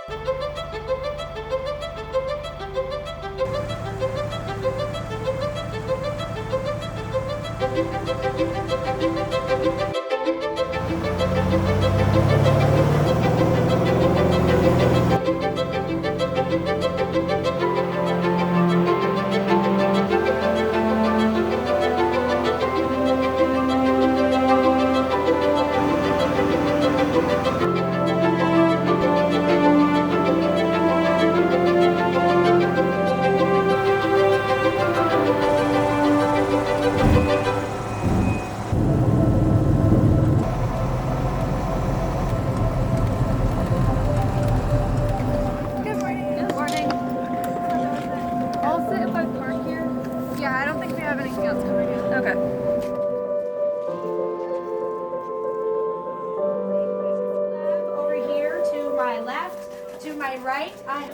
Good morning. Good morning. I'll sit if I park here. Yeah, I don't think we have anything else coming in. Okay. Over here to my left, to my right, I